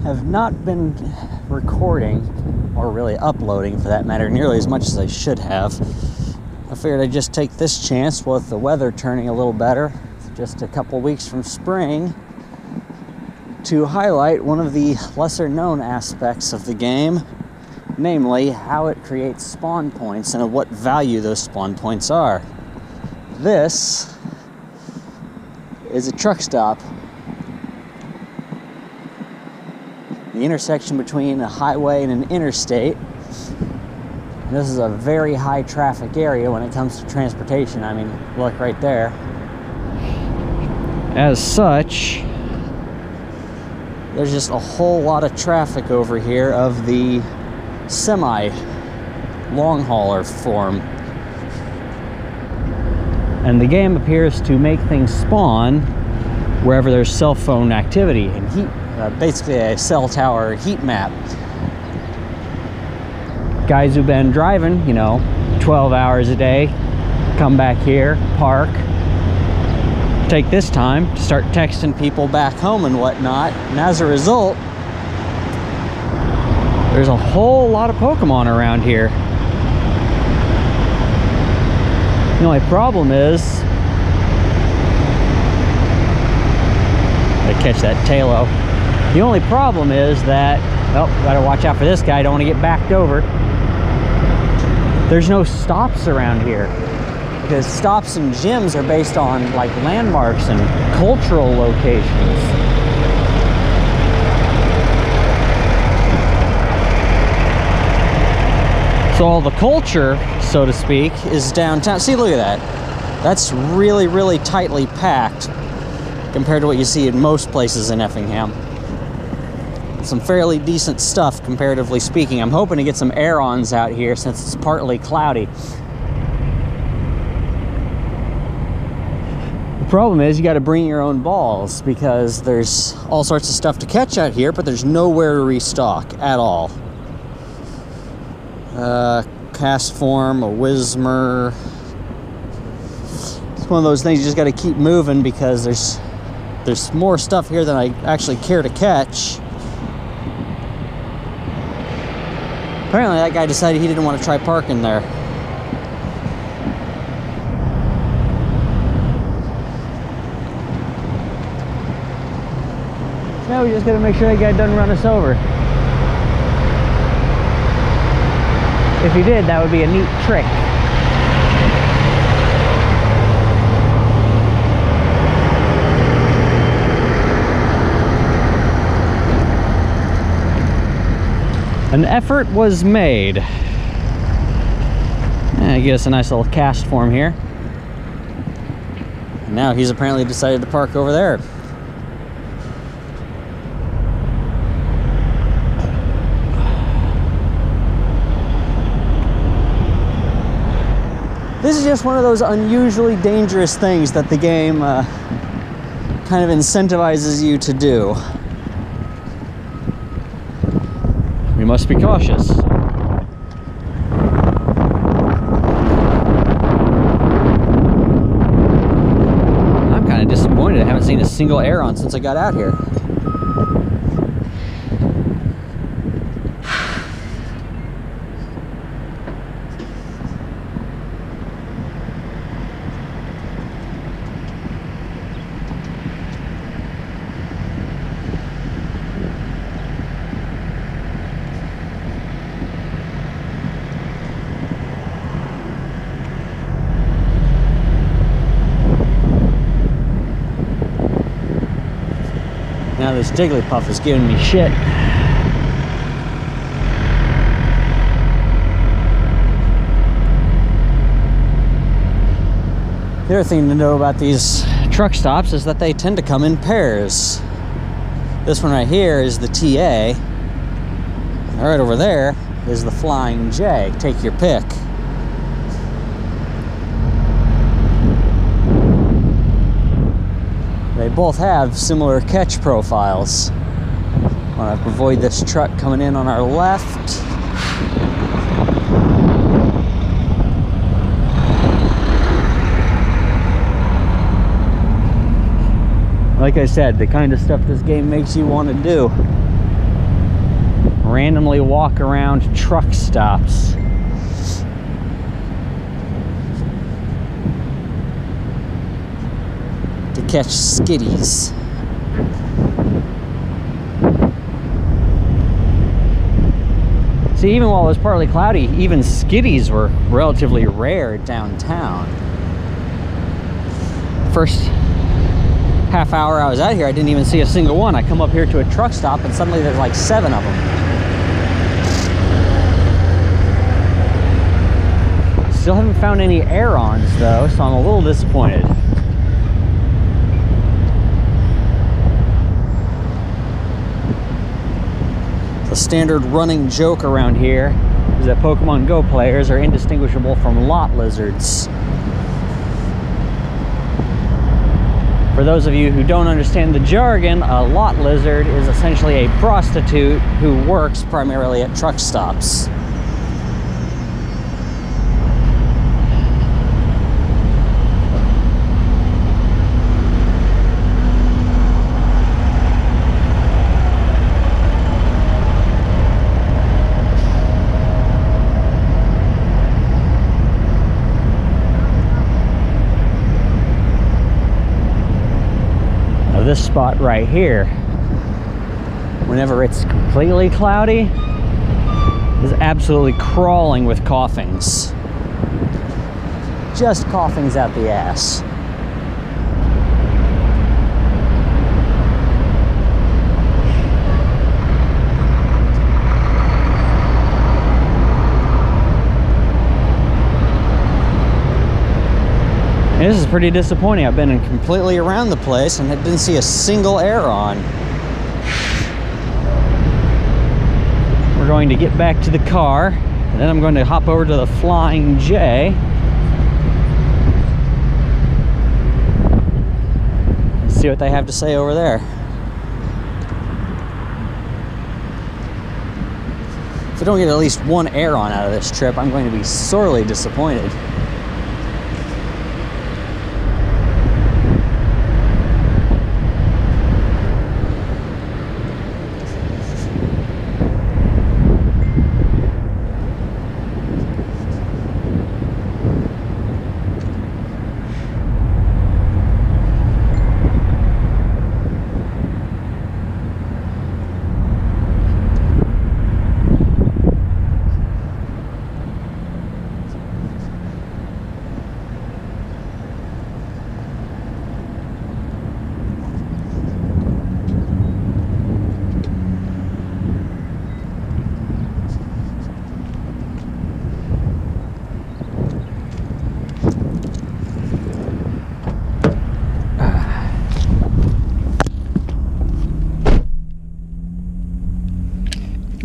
have not been recording, or really uploading for that matter, nearly as much as I should have. I figured I'd just take this chance with the weather turning a little better, just a couple weeks from spring, to highlight one of the lesser known aspects of the game, namely how it creates spawn points and of what value those spawn points are. This is a truck stop. The intersection between a highway and an interstate. This is a very high traffic area when it comes to transportation. I mean, look right there. As such, there's just a whole lot of traffic over here of the semi long hauler form. And the game appears to make things spawn wherever there's cell phone activity and heat, basically a cell tower heat map. Guys who've been driving, 12 hours a day, come back here, park, take this time to start texting people back home and whatnot. And as a result, there's a whole lot of Pokemon around here. The only problem is, I catch that Tailo. The only problem is that, oh, gotta watch out for this guy, don't want to get backed over. There's no stops around here, because stops and gyms are based on like landmarks and cultural locations. So all the culture, so to speak, is downtown. See, look at that. That's really, really tightly packed compared to what you see in most places in Effingham. Some fairly decent stuff, comparatively speaking. I'm hoping to get some air-ons out here since it's partly cloudy. The problem is you got to bring your own balls because there's all sorts of stuff to catch out here, but there's nowhere to restock at all. Cast form, a Whismer. It's one of those things you just got to keep moving because there's more stuff here than I actually care to catch. Apparently that guy decided he didn't want to try parking there. Now we just got to make sure that guy doesn't run us over. If he did, that would be a neat trick. An effort was made. I get us a nice little cast form here. And now he's apparently decided to park over there. This is just one of those unusually dangerous things that the game kind of incentivizes you to do. We must be cautious. I'm kind of disappointed I haven't seen a single air-on since I got out here. Now this Jigglypuff is giving me shit. The other thing to know about these truck stops is that they tend to come in pairs. This one right here is the TA. And right over there is the Flying J. Take your pick. They both have similar catch profiles. I want to avoid this truck coming in on our left. Like I said, the kind of stuff this game makes you want to do. randomly walk around truck stops. To catch skitties. See, even while it was partly cloudy, even skitties were relatively rare downtown. First half hour I was out here, I didn't even see a single one. I come up here to a truck stop and suddenly there's like 7 of them. Still haven't found any air-ons though, so I'm a little disappointed. The standard running joke around here is that Pokemon Go players are indistinguishable from lot lizards. For those of you who don't understand the jargon, a lot lizard is essentially a prostitute who works primarily at truck stops. This spot right here, whenever it's completely cloudy, is absolutely crawling with coughings. Just coughings out the ass. And this is pretty disappointing. I've been completely around the place and I didn't see a single air-on. We're going to get back to the car, and then I'm going to hop over to the Flying J. And see what they have to say over there. If I don't get at least one air-on out of this trip, I'm going to be sorely disappointed.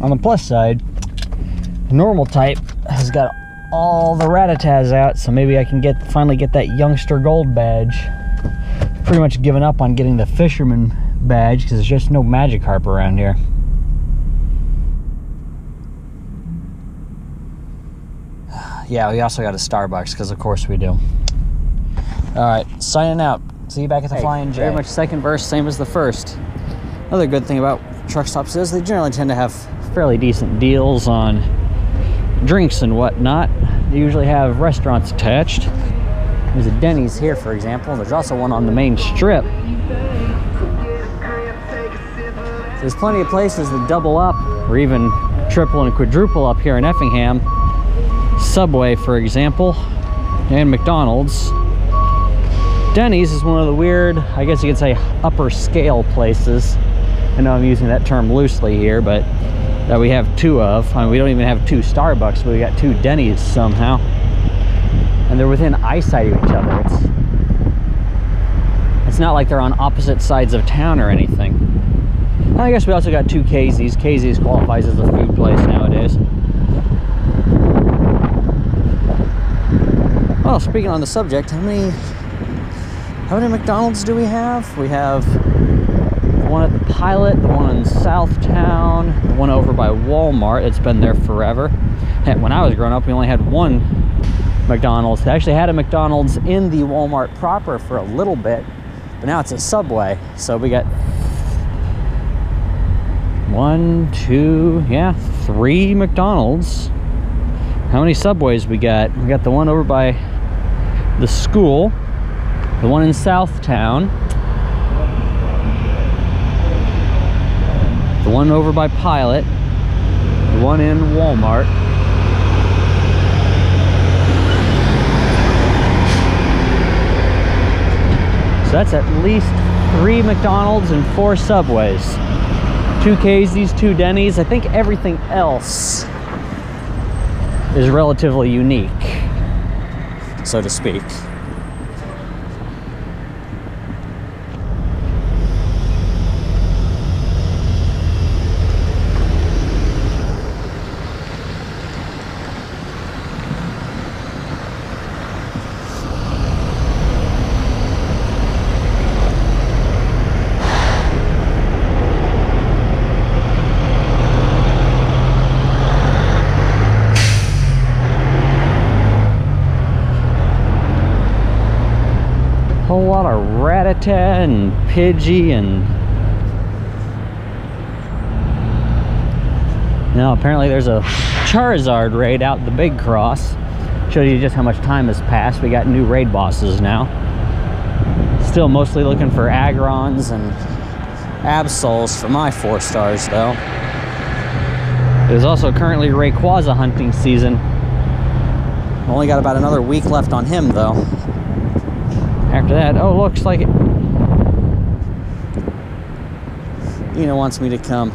On the plus side, normal type has got all the Rattatas out, so maybe I can finally get that youngster gold badge. Pretty much given up on getting the fisherman badge because there's just no Magikarp around here. Yeah, we also got a Starbucks because of course we do. Alright, signing out. See you back at the Flying J. Very much second verse, same as the first. Another good thing about truck stops is they generally tend to have fairly decent deals on drinks and whatnot. They usually have restaurants attached. There's a Denny's here, for example. There's also one on the main strip. There's plenty of places that double up or even triple and quadruple up here in Effingham. Subway, for example, and McDonald's. Denny's is one of the weird, I guess you could say, upper scale places. I know I'm using that term loosely here, but that we have 2 of. I mean, we don't even have 2 Starbucks, but we got 2 Denny's somehow. And they're within eyesight of each other. It's not like they're on opposite sides of town or anything. And I guess we also got 2 Casey's. Casey's qualifies as a food place nowadays. Well, speaking on the subject, how many McDonald's do we have? We have the one at the Pilot, the one in Southtown, the one over by Walmart. It's been there forever. And when I was growing up, we only had 1 McDonald's. They actually had a McDonald's in the Walmart proper for a little bit, but now it's a Subway. So we got 1, 2, yeah, 3 McDonald's. How many Subways we got? We got the one over by the school, the one in Southtown, the one over by Pilot, the one in Walmart. So that's at least 3 McDonald's and 4 Subways. 2 Casey's, 2 Denny's. I think everything else is relatively unique, so to speak. Whole lot of rat-a-tat and Pidgey and now apparently there's a Charizard raid out at the Big Cross. Shows you just how much time has passed. We got new raid bosses now. Still mostly looking for Agrons and Absols for my 4 stars though. There's also currently Rayquaza hunting season. Only got about another week left on him though. After that, oh, looks like it. Ina wants me to come.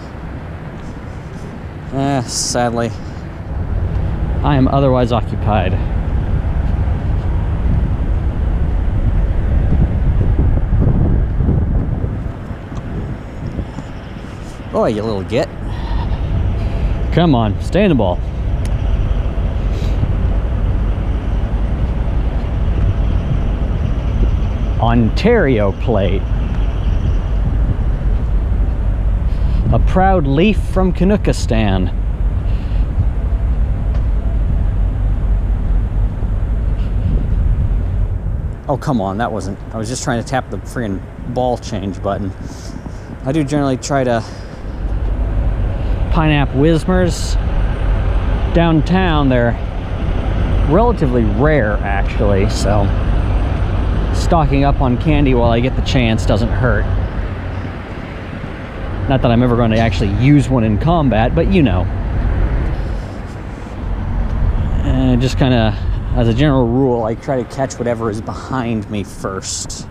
Sadly, I am otherwise occupied. Oh, you little git. Come on, stay in the ball. Ontario plate. A proud leaf from Canuckistan. Oh, come on, that wasn't... I was just trying to tap the friggin' ball change button. I do generally try to... Pineapple Whismers. Downtown, they're relatively rare, actually, so... Stocking up on candy while I get the chance doesn't hurt. Not that I'm ever going to actually use one in combat, but you know. Just kind of, as a general rule, I try to catch whatever is behind me first.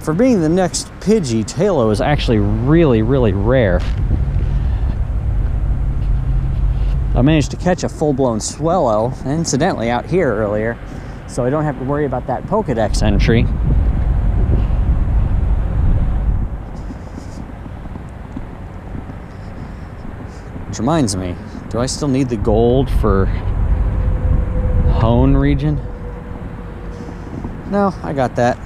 For being the next Pidgey, Tailo is actually really, really rare. I managed to catch a full-blown Swellow, incidentally, out here earlier. So I don't have to worry about that Pokedex entry. Which reminds me, do I still need the gold for Hone region? No, I got that.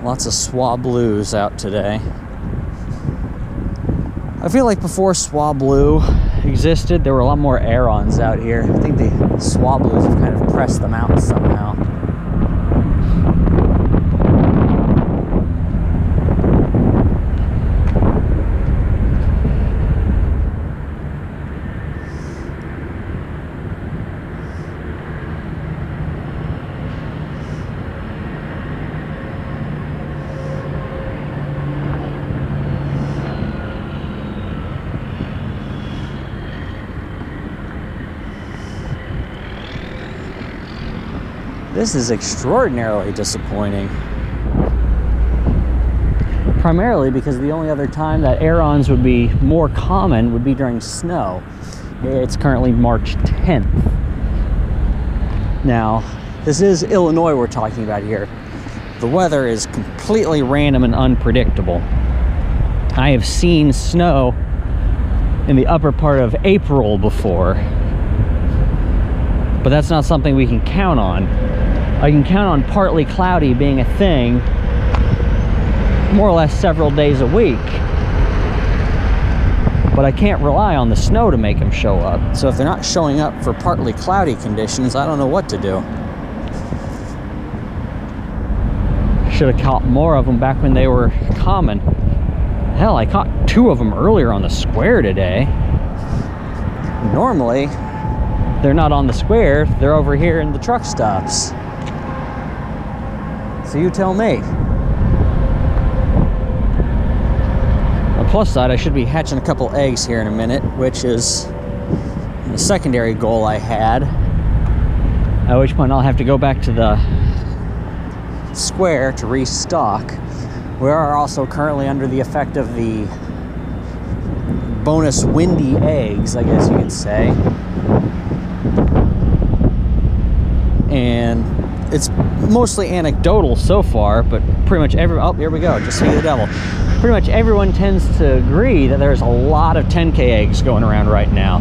Lots of Swablues out today. I feel like before Swablu existed, there were a lot more Arons out here. I think the Swablues have kind of pressed them out somehow. This is extraordinarily disappointing. Primarily because the only other time that Arons would be more common would be during snow. It's currently March 10th. Now, this is Illinois we're talking about here. The weather is completely random and unpredictable. I have seen snow in the upper part of April before, but that's not something we can count on. I can count on partly cloudy being a thing more or less several days a week, but I can't rely on the snow to make them show up. So if they're not showing up for partly cloudy conditions, I don't know what to do. should have caught more of them back when they were common. Hell, I caught 2 of them earlier on the square today. Normally, they're not on the square, they're over here in the truck stops. So you tell me. On the plus side, I should be hatching a couple eggs here in a minute, which is the secondary goal I had. At which point I'll have to go back to the square to restock. We are also currently under the effect of the bonus windy eggs, I guess you could say. And it's mostly anecdotal so far, but pretty much oh, here we go, just see the devil. Pretty much everyone tends to agree that there's a lot of 10K eggs going around right now.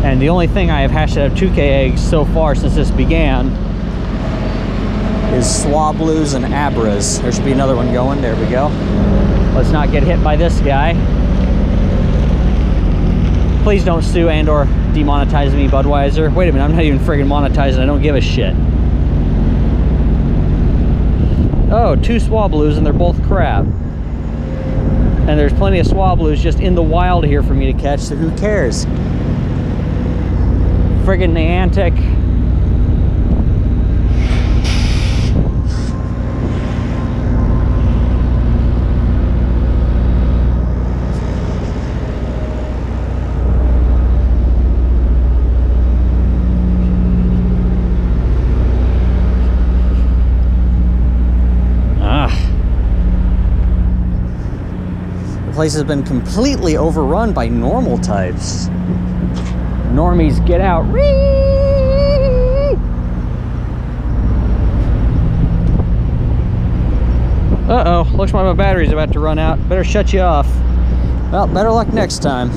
And the only thing I have hatched out of 2K eggs so far since this began is swablues and abras. There should be another one going. There we go. Let's not get hit by this guy. Please don't sue and or demonetize me, Budweiser. Wait a minute, I'm not even friggin' monetizing. I don't give a shit. Oh, 2 swablues and they're both crab. And there's plenty of swablues just in the wild here for me to catch, so who cares? Friggin' Niantic. The place has been completely overrun by normal types. Normies, get out. Uh-oh, looks like my battery's about to run out. Better shut you off. Well, better luck next time.